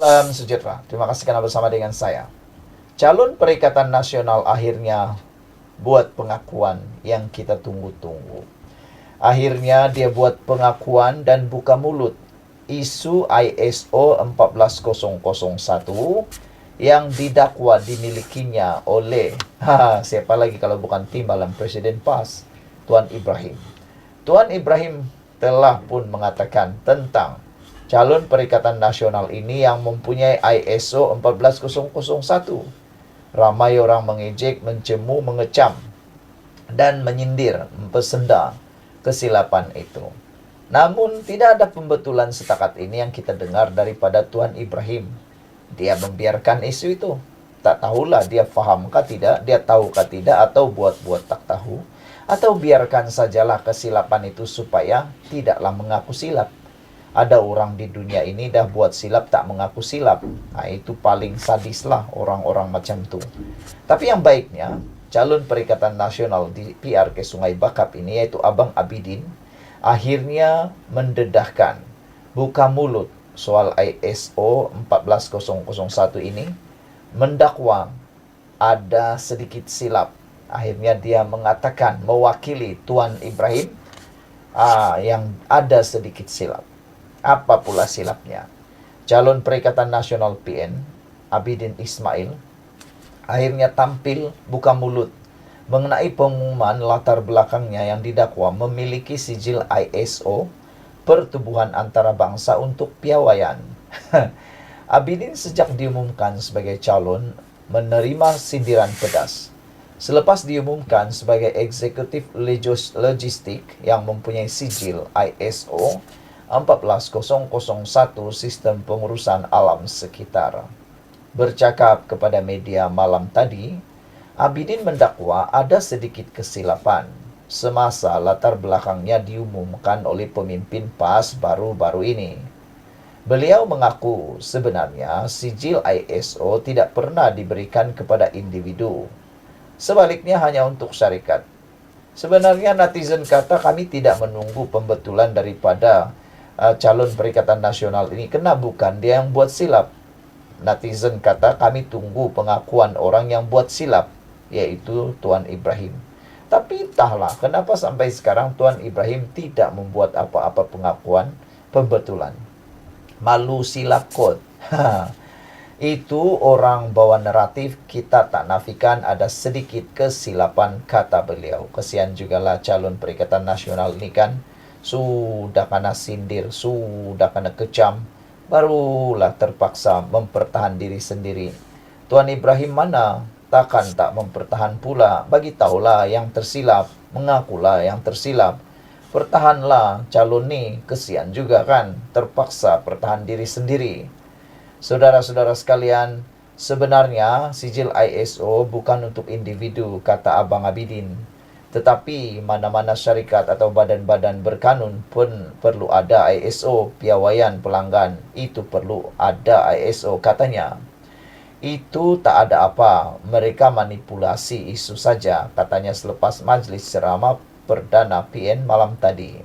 Salam sejahtera. Terima kasih karena bersama dengan saya. Calon Perikatan Nasional akhirnya buat pengakuan yang kita tunggu-tunggu. Akhirnya dia buat pengakuan dan buka mulut isu ISO 14001 yang didakwa dimilikinya oleh siapa lagi kalau bukan timbalan Presiden PAS, Tuan Ibrahim. Tuan Ibrahim telah pun mengatakan tentang calon Perikatan Nasional ini yang mempunyai ISO 14001. Ramai orang mengejek, mencemu, mengecam, dan menyindir, mempesenda kesilapan itu. Namun tidak ada pembetulan setakat ini yang kita dengar daripada Tuan Ibrahim. Dia membiarkan isu itu. Tak tahulah dia fahamkah tidak, dia tahukah tidak, atau buat-buat tak tahu. Atau biarkan sajalah kesilapan itu supaya tidaklah mengaku silap. Ada orang di dunia ini dah buat silap tak mengaku silap. Nah, itu paling sadis lah orang-orang macam tu. Tapi yang baiknya, calon Perikatan Nasional di PRK Sungai Bakap ini, yaitu Abang Abidin, akhirnya mendedahkan, buka mulut soal ISO 14001 ini, mendakwa ada sedikit silap. Akhirnya dia mengatakan, mewakili Tuan Ibrahim, yang ada sedikit silap. Apa pula silapnya? Calon Perikatan Nasional PN, Abidin Ismail, akhirnya tampil buka mulut mengenai pengumuman latar belakangnya yang didakwa memiliki sijil ISO pertubuhan antara bangsa untuk piawaian. Abidin sejak diumumkan sebagai calon menerima sindiran pedas. Selepas diumumkan sebagai eksekutif logistik yang mempunyai sijil ISO 14001 sistem pengurusan alam sekitar. Bercakap kepada media malam tadi, Abidin mendakwa ada sedikit kesilapan semasa latar belakangnya diumumkan oleh pemimpin PAS baru-baru ini. Beliau mengaku sebenarnya sijil ISO tidak pernah diberikan kepada individu. Sebaliknya hanya untuk syarikat. Sebenarnya netizen kata kami tidak menunggu pembetulan daripada calon Perikatan Nasional ini, kena bukan dia yang buat silap. Netizen kata kami tunggu pengakuan orang yang buat silap, yaitu Tuan Ibrahim. Tapi entahlah kenapa sampai sekarang Tuan Ibrahim tidak membuat apa-apa pengakuan pembetulan. Malu silap kot. Itu orang bawa naratif, kita tak nafikan ada sedikit kesilapan, kata beliau. Kesian jugalah calon Perikatan Nasional ini kan, sudah kena sindir, sudah kena kecam, barulah terpaksa mempertahan diri sendiri. Tuan Ibrahim mana? Takkan tak mempertahan pula. Bagi tahulah yang tersilap, mengakulah yang tersilap. Pertahanlah calon ni, kesian juga kan, terpaksa pertahan diri sendiri. Saudara-saudara sekalian, sebenarnya sijil ISO bukan untuk individu, kata Abang Abidin. Tetapi mana-mana syarikat atau badan-badan berkanun pun perlu ada ISO, piawaian pelanggan. Itu perlu ada ISO, katanya. Itu tak ada apa, mereka manipulasi isu saja, katanya selepas majlis ceramah Perdana PN malam tadi.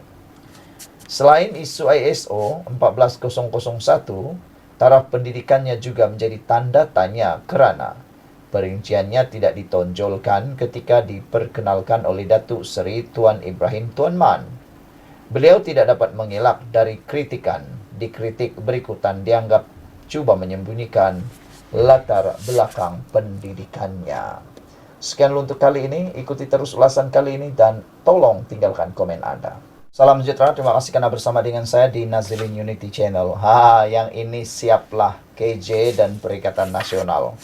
Selain isu ISO 14001, taraf pendidikannya juga menjadi tanda tanya kerana perinciannya tidak ditonjolkan ketika diperkenalkan oleh Datuk Seri Tuan Ibrahim Tuan Man. Beliau tidak dapat mengelak dari kritikan. Dikritik berikutan dianggap cuba menyembunyikan latar belakang pendidikannya. Sekian untuk kali ini. Ikuti terus ulasan kali ini dan tolong tinggalkan komen Anda. Salam sejahtera, terima kasih karena bersama dengan saya di Nazilin Unity Channel. Yang ini siaplah KJ dan Perikatan Nasional.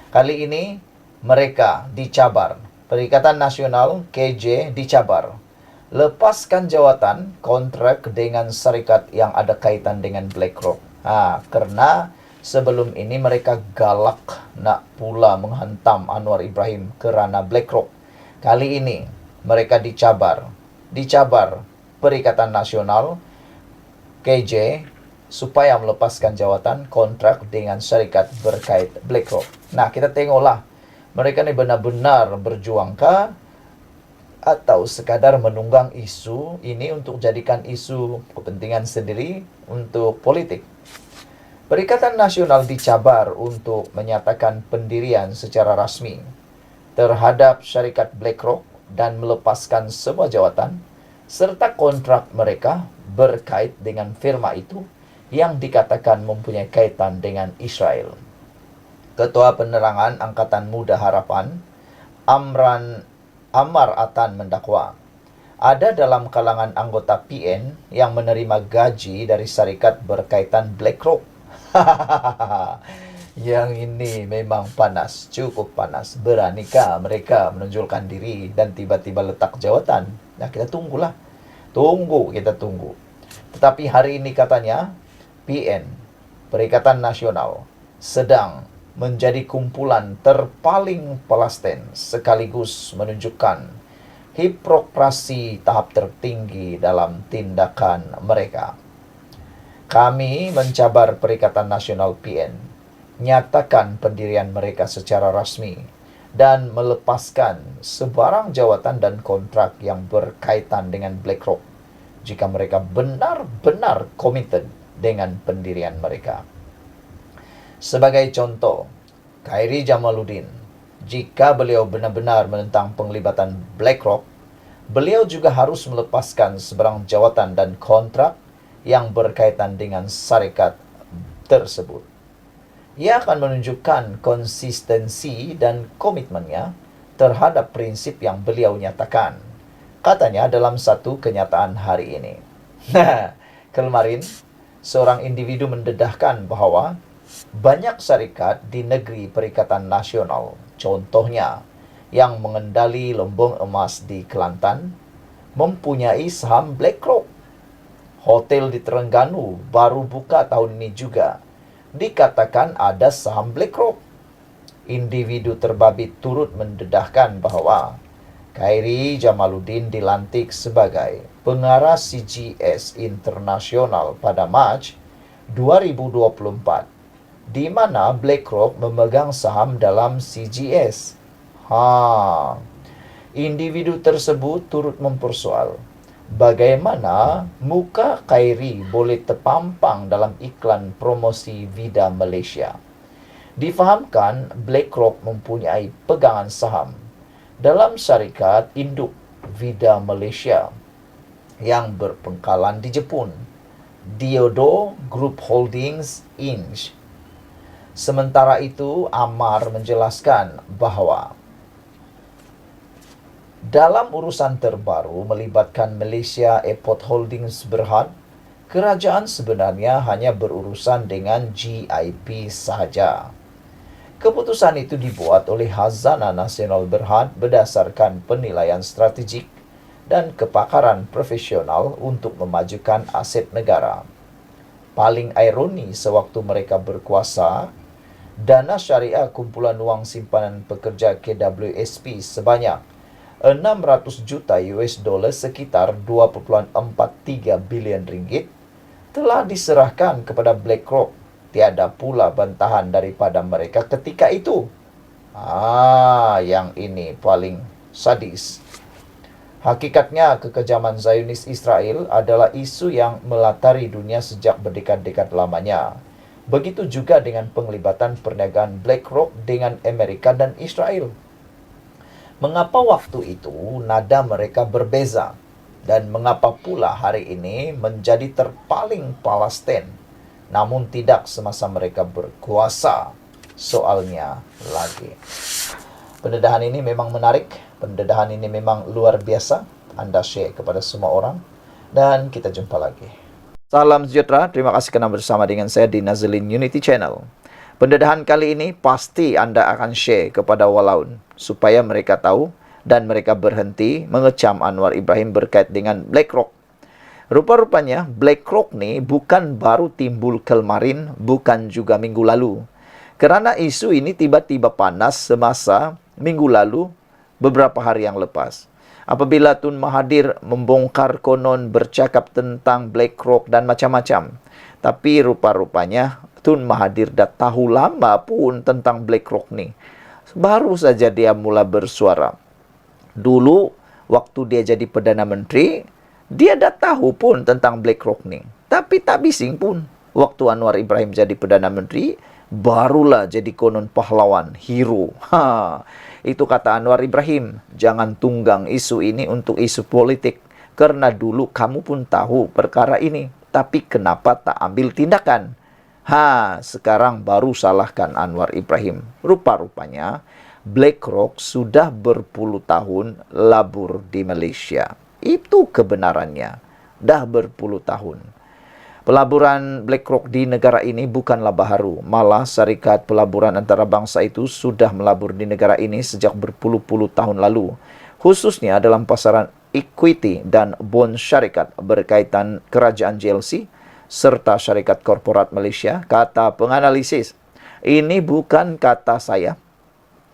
Kali ini mereka dicabar. Perikatan Nasional, KJ dicabar. Lepaskan jawatan kontrak dengan syarikat yang ada kaitan dengan BlackRock. Karena sebelum ini mereka galak nak pula menghantam Anwar Ibrahim kerana BlackRock. Kali ini mereka dicabar. Perikatan Nasional, KJ, supaya melepaskan jawatan kontrak dengan syarikat berkait BlackRock. Nah, kita tengoklah, mereka ni benar-benar berjuangkah atau sekadar menunggang isu ini untuk jadikan isu kepentingan sendiri untuk politik. Perikatan Nasional dicabar untuk menyatakan pendirian secara rasmi terhadap syarikat BlackRock dan melepaskan semua jawatan serta kontrak mereka berkait dengan firma itu yang dikatakan mempunyai kaitan dengan Israel. Ketua Penerangan Angkatan Muda Harapan, Ammar Atan mendakwa, ada dalam kalangan anggota PN yang menerima gaji dari syarikat berkaitan BlackRock. Yang ini memang panas, cukup panas. Beranikah mereka menonjolkan diri dan tiba-tiba letak jawatan? Nah, kita tunggulah. Kita tunggu. Tetapi hari ini katanya, PN, Perikatan Nasional, sedang menjadi kumpulan terpaling Palestin sekaligus menunjukkan hipokrasi tahap tertinggi dalam tindakan mereka. Kami mencabar Perikatan Nasional PN, nyatakan pendirian mereka secara rasmi, dan melepaskan sebarang jawatan dan kontrak yang berkaitan dengan BlackRock jika mereka benar-benar committed dengan pendirian mereka. Sebagai contoh, Khairi Jamaluddin, jika beliau benar-benar menentang penglibatan BlackRock, beliau juga harus melepaskan sebarang jawatan dan kontrak yang berkaitan dengan syarikat tersebut. Ia akan menunjukkan konsistensi dan komitmennya terhadap prinsip yang beliau nyatakan. Katanya dalam satu kenyataan hari ini. Kemarin, seorang individu mendedahkan bahwa banyak syarikat di negeri Perikatan Nasional, contohnya yang mengendali lumbung emas di Kelantan, mempunyai saham BlackRock. Hotel di Terengganu baru buka tahun ini juga. Dikatakan ada saham BlackRock. Individu terbabit turut mendedahkan bahwa Khairi Jamaluddin dilantik sebagai pengarah CGS Internasional pada Mac 2024, di mana BlackRock memegang saham dalam CGS. Individu tersebut turut mempersoal bagaimana muka Khairi boleh terpampang dalam iklan promosi Vida Malaysia. Difahamkan BlackRock mempunyai pegangan saham dalam syarikat induk Vida Malaysia yang berpangkalan di Jepun, Diodo Group Holdings Inc. Sementara itu, Ammar menjelaskan bahwa dalam urusan terbaru melibatkan Malaysia Airport Holdings Berhad, kerajaan sebenarnya hanya berurusan dengan GIP sahaja. Keputusan itu dibuat oleh Khazanah Nasional Berhad berdasarkan penilaian strategik dan kepakaran profesional untuk memajukan aset negara. Paling ironi sewaktu mereka berkuasa, dana syariah kumpulan wang simpanan pekerja KWSP sebanyak 600 juta US dollar sekitar 2.43 bilion ringgit telah diserahkan kepada BlackRock. Tiada pula bantahan daripada mereka ketika itu. Yang ini paling sadis. Hakikatnya, kekejaman Zionis Israel adalah isu yang melatari dunia sejak berdekad-dekad lamanya. Begitu juga dengan penglibatan perniagaan BlackRock dengan Amerika dan Israel. Mengapa waktu itu nada mereka berbeza? Dan mengapa pula hari ini menjadi terpaling Palestin, namun tidak semasa mereka berkuasa? Soalnya lagi. Pendedahan ini memang menarik. Pendedahan ini memang luar biasa. Anda share kepada semua orang. Dan kita jumpa lagi. Salam sejahtera. Terima kasih kerana bersama dengan saya di Nazlin Unity Channel. Pendedahan kali ini pasti Anda akan share kepada walaun supaya mereka tahu dan mereka berhenti mengecam Anwar Ibrahim berkait dengan BlackRock. Rupa-rupanya BlackRock ni bukan baru timbul kemarin, bukan juga minggu lalu. Kerana isu ini tiba-tiba panas semasa minggu lalu, beberapa hari yang lepas. Apabila Tun Mahathir membongkar konon bercakap tentang BlackRock dan macam-macam. Tapi rupa-rupanya Tun Mahathir dah tahu lama pun tentang BlackRock ni. Baru saja dia mula bersuara. Dulu, waktu dia jadi Perdana Menteri, dia dah tahu pun tentang BlackRock ni. Tapi tak bising pun. Waktu Anwar Ibrahim jadi Perdana Menteri, barulah jadi konon pahlawan, hero. Itu kata Anwar Ibrahim, jangan tunggang isu ini untuk isu politik. Karena dulu kamu pun tahu perkara ini, tapi kenapa tak ambil tindakan? Sekarang baru salahkan Anwar Ibrahim. Rupa-rupanya BlackRock sudah berpuluh tahun labur di Malaysia. Itu kebenarannya. Dah berpuluh tahun. Pelaburan BlackRock di negara ini bukanlah baharu. Malah syarikat pelaburan antarabangsa itu sudah melabur di negara ini sejak berpuluh-puluh tahun lalu. Khususnya dalam pasaran equity dan bond syarikat berkaitan kerajaan JLC serta syarikat korporat Malaysia, kata penganalisis. Ini bukan kata saya,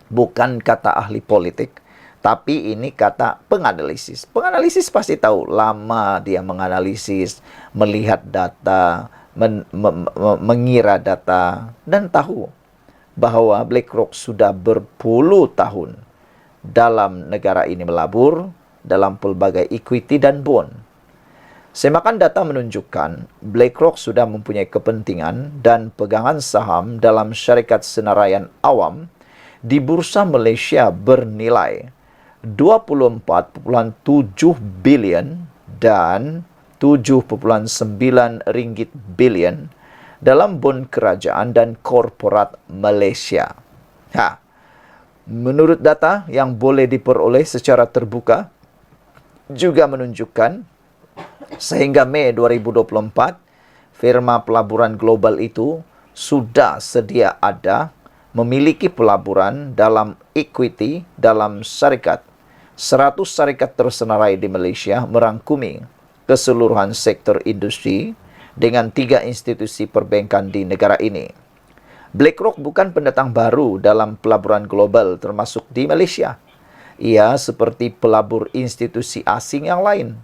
bukan kata ahli politik, tapi ini kata penganalisis. Penganalisis pasti tahu, lama dia menganalisis, melihat data, mengira data, dan tahu bahwa BlackRock sudah berpuluh tahun dalam negara ini melabur dalam pelbagai equity dan bond. Semakan data menunjukkan BlackRock sudah mempunyai kepentingan dan pegangan saham dalam syarikat senaraian awam di Bursa Malaysia bernilai 24.7 bilion dan 7.9 ringgit bilion dalam bond kerajaan dan korporat Malaysia. Menurut data yang boleh diperoleh secara terbuka juga menunjukkan sehingga Mei 2024, firma pelaburan global itu sudah sedia ada memiliki pelaburan dalam equity dalam syarikat. 100 syarikat tersenarai di Malaysia merangkumi keseluruhan sektor industri dengan 3 institusi perbankan di negara ini. BlackRock bukan pendatang baru dalam pelaburan global termasuk di Malaysia. Ia seperti pelabur institusi asing yang lain.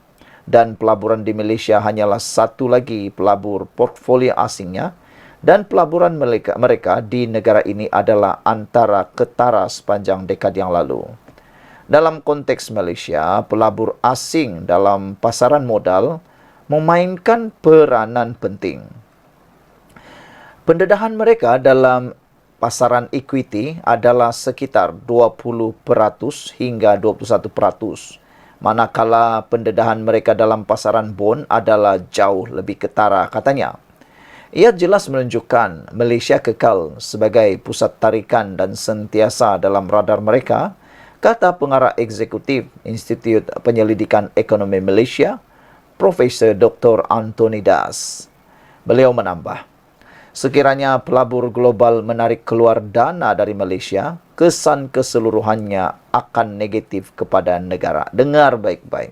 Dan pelaburan di Malaysia hanyalah satu lagi pelabur portfolio asingnya, dan pelaburan mereka di negara ini adalah antara ketara sepanjang dekad yang lalu. Dalam konteks Malaysia, pelabur asing dalam pasaran modal memainkan peranan penting. Pendedahan mereka dalam pasaran equity adalah sekitar 20% hingga 21%. Manakala pendedahan mereka dalam pasaran bond adalah jauh lebih ketara, katanya. Ia jelas menunjukkan Malaysia kekal sebagai pusat tarikan dan sentiasa dalam radar mereka, kata pengarah eksekutif Institut Penyelidikan Ekonomi Malaysia, Profesor Dr. Anthony Das. Beliau menambah, sekiranya pelabur global menarik keluar dana dari Malaysia, kesan keseluruhannya akan negatif kepada negara. Dengar baik-baik.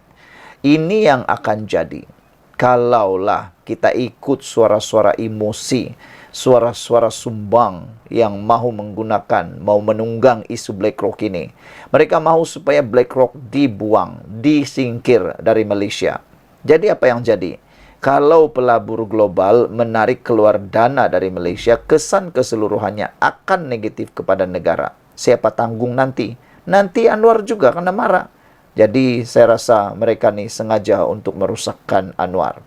Ini yang akan jadi kalaulah kita ikut suara-suara emosi, suara-suara sumbang yang mahu menggunakan, mau menunggang isu BlackRock ini. Mereka mahu supaya BlackRock dibuang, disingkir dari Malaysia. Jadi apa yang jadi? Kalau pelabur global menarik keluar dana dari Malaysia, kesan keseluruhannya akan negatif kepada negara. Siapa tanggung nanti? Nanti Anwar juga kena marah. Jadi saya rasa mereka ni sengaja untuk merusakkan Anwar.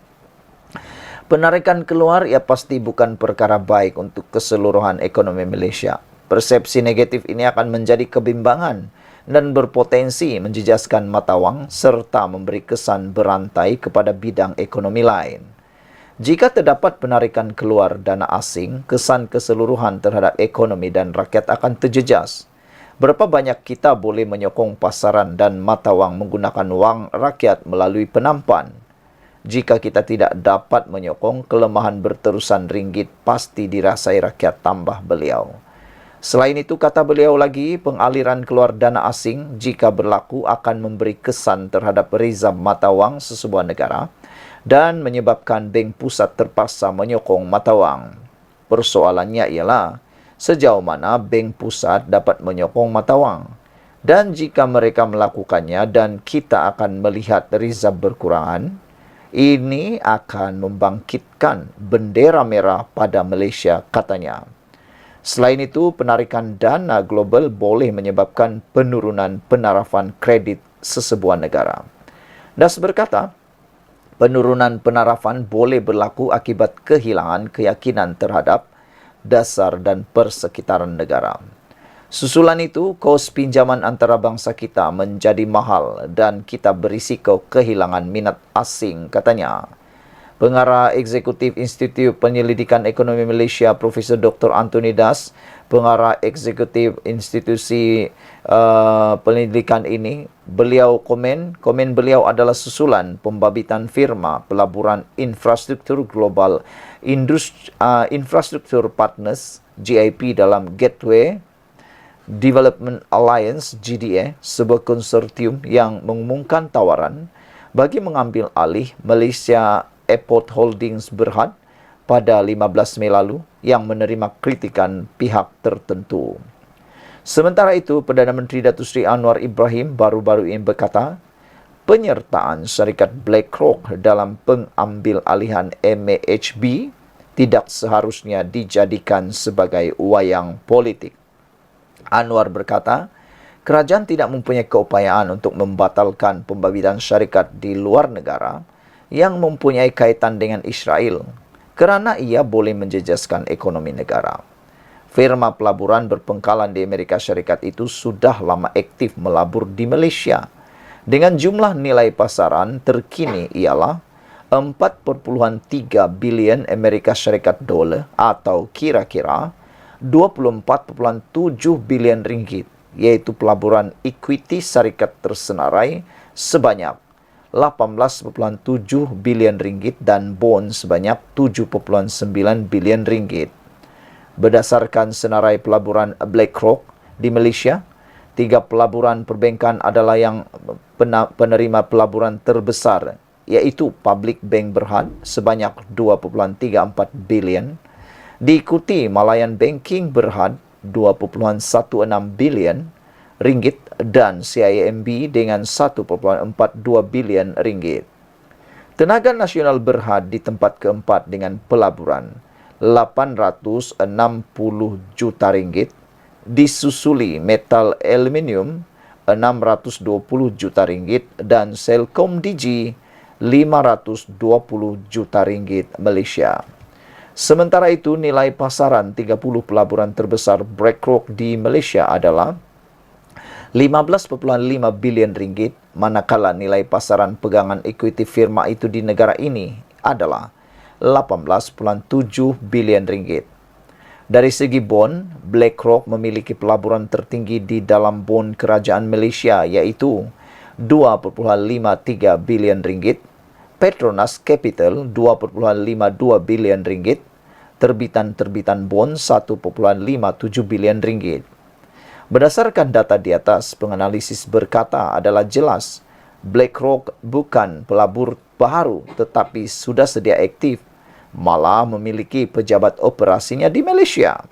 Penarikan keluar ya pasti bukan perkara baik untuk keseluruhan ekonomi Malaysia. Persepsi negatif ini akan menjadi kebimbangan dan berpotensi menjejaskan mata wang serta memberi kesan berantai kepada bidang ekonomi lain. Jika terdapat penarikan keluar dana asing, kesan keseluruhan terhadap ekonomi dan rakyat akan terjejas. Berapa banyak kita boleh menyokong pasaran dan mata wang menggunakan wang rakyat melalui penampan? Jika kita tidak dapat menyokong, kelemahan berterusan ringgit pasti dirasai rakyat, tambah beliau. Selain itu, kata beliau lagi, pengaliran keluar dana asing jika berlaku akan memberi kesan terhadap rizab mata wang sesebuah negara dan menyebabkan bank pusat terpaksa menyokong mata wang. Persoalannya ialah sejauh mana bank pusat dapat menyokong mata wang. Dan jika mereka melakukannya dan kita akan melihat rizab berkurangan, ini akan membangkitkan bendera merah pada Malaysia, katanya. Selain itu, penarikan dana global boleh menyebabkan penurunan penarafan kredit sesebuah negara. Das berkata, Penurunan penarafan boleh berlaku akibat kehilangan keyakinan terhadap dasar dan persekitaran negara. Susulan itu, kos pinjaman antarabangsa kita menjadi mahal dan kita berisiko kehilangan minat asing, katanya. Pengarah Eksekutif Institut Penyelidikan Ekonomi Malaysia, Profesor Dr. Anthony Das, pengarah eksekutif institusi penyelidikan ini, beliau komen beliau adalah susulan pembabitan firma pelaburan infrastruktur global Infrastructure Partners GIP dalam Gateway Development Alliance GDA, sebuah konsortium yang mengumumkan tawaran bagi mengambil alih Malaysia Airport Holdings Berhad pada 15 Mei lalu yang menerima kritikan pihak tertentu. Sementara itu, Perdana Menteri Datuk Seri Anwar Ibrahim baru-baru ini berkata, penyertaan syarikat BlackRock dalam pengambil alihan MAHB tidak seharusnya dijadikan sebagai wayang politik. Anwar berkata, kerajaan tidak mempunyai keupayaan untuk membatalkan pembabitan syarikat di luar negara yang mempunyai kaitan dengan Israel kerana ia boleh menjejaskan ekonomi negara. Firma pelaburan berpengkalan di Amerika Syarikat itu sudah lama aktif melabur di Malaysia dengan jumlah nilai pasaran terkini ialah 4.3 bilion Amerika Syarikat dolar atau kira-kira 24.7 bilion ringgit, iaitu pelaburan ekuiti syarikat tersenarai sebanyak 18.7 bilion ringgit dan bond sebanyak 7.9 bilion ringgit. Berdasarkan senarai pelaburan BlackRock di Malaysia, 3 pelaburan perbankan adalah yang penerima pelaburan terbesar, iaitu Public Bank Berhad sebanyak 2.34 bilion, diikuti Malayan Banking Berhad 2.16 bilion ringgit dan CIMB dengan 1.42 bilion ringgit. Tenaga Nasional Berhad di tempat keempat dengan pelaburan 860 juta ringgit, disusuli Metal Aluminium 620 juta ringgit dan Selcom Digi 520 juta ringgit Malaysia. Sementara itu, nilai pasaran 30 pelaburan terbesar BlackRock di Malaysia adalah 15.5 bilion ringgit, manakala nilai pasaran pegangan ekuiti firma itu di negara ini adalah 18.7 bilion ringgit. Dari segi bond, BlackRock memiliki pelaburan tertinggi di dalam bond kerajaan Malaysia, iaitu 2.53 bilion ringgit, Petronas Capital 2.52 bilion ringgit, terbitan bond 1.57 bilion ringgit. Berdasarkan data di atas, penganalisis berkata adalah jelas BlackRock bukan pelabur baru tetapi sudah sedia aktif, malah memiliki pejabat operasinya di Malaysia.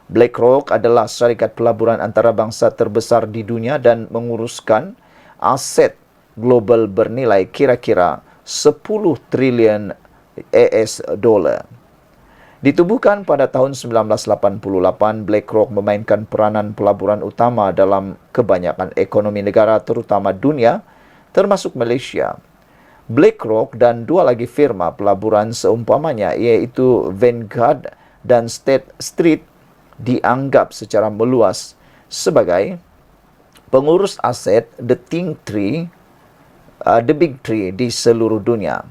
BlackRock adalah syarikat pelaburan antarabangsa terbesar di dunia dan menguruskan aset global bernilai kira-kira 10 trilion US dolar. Ditubuhkan pada tahun 1988, BlackRock memainkan peranan pelaburan utama dalam kebanyakan ekonomi negara terutama dunia, termasuk Malaysia. BlackRock dan 2 lagi firma pelaburan seumpamanya, iaitu Vanguard dan State Street, dianggap secara meluas sebagai pengurus aset the Big Three di seluruh dunia.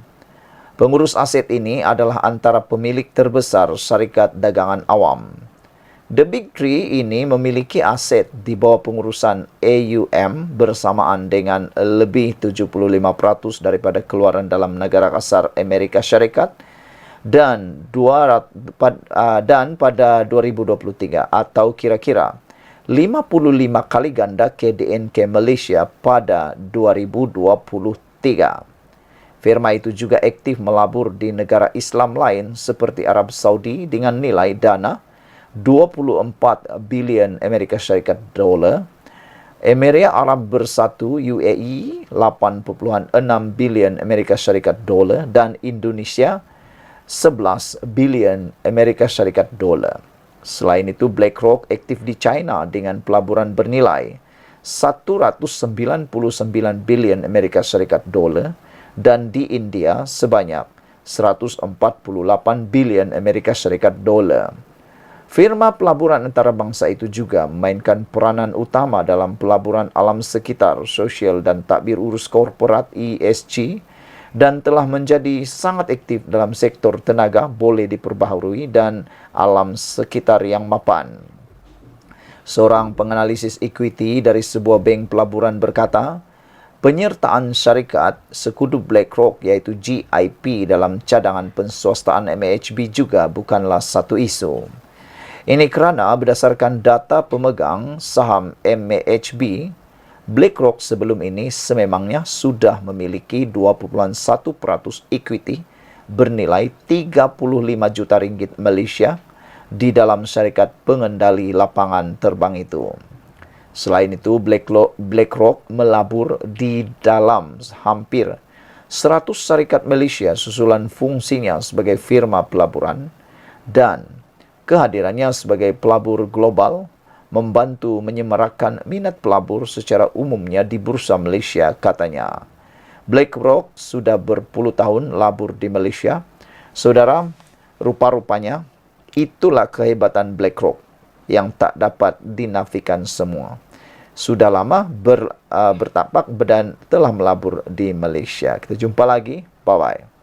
Pengurus aset ini adalah antara pemilik terbesar syarikat dagangan awam. The Big Three ini memiliki aset di bawah pengurusan AUM bersamaan dengan lebih 75% daripada keluaran dalam negara kasar Amerika Syarikat dan pada 2023 atau kira-kira 55 kali ganda KDNK Malaysia pada 2023. Firma itu juga aktif melabur di negara Islam lain seperti Arab Saudi dengan nilai dana 24 bilion Amerika Syarikat dolar, Emirat Arab Bersatu UAE 8.6 bilion Amerika Syarikat dolar dan Indonesia 11 bilion Amerika Syarikat dolar. Selain itu, BlackRock aktif di China dengan pelaburan bernilai 199 bilion Amerika Syarikat dolar dan di India sebanyak 148 bilion Amerika Serikat dolar. Firma pelaburan antarabangsa itu juga memainkan peranan utama dalam pelaburan alam sekitar, sosial dan takbir urus korporat ESG dan telah menjadi sangat aktif dalam sektor tenaga boleh diperbaharui dan alam sekitar yang mapan. Seorang penganalisis equity dari sebuah bank pelaburan berkata, penyertaan syarikat sekutu BlackRock iaitu GIP dalam cadangan penswastaan MAHB juga bukanlah satu isu. Ini kerana berdasarkan data pemegang saham MAHB, BlackRock sebelum ini sememangnya sudah memiliki 2.1% equity bernilai 35 juta ringgit Malaysia di dalam syarikat pengendali lapangan terbang itu. Selain itu, BlackRock melabur di dalam hampir 100 syarikat Malaysia susulan fungsinya sebagai firma pelaburan dan kehadirannya sebagai pelabur global membantu menyemarakkan minat pelabur secara umumnya di Bursa Malaysia, katanya. BlackRock sudah berpuluh tahun labur di Malaysia. Saudara, rupa-rupanya itulah kehebatan BlackRock yang tak dapat dinafikan semua. Sudah lama bertapak dan telah melabur di Malaysia. Kita jumpa lagi. Bye-bye.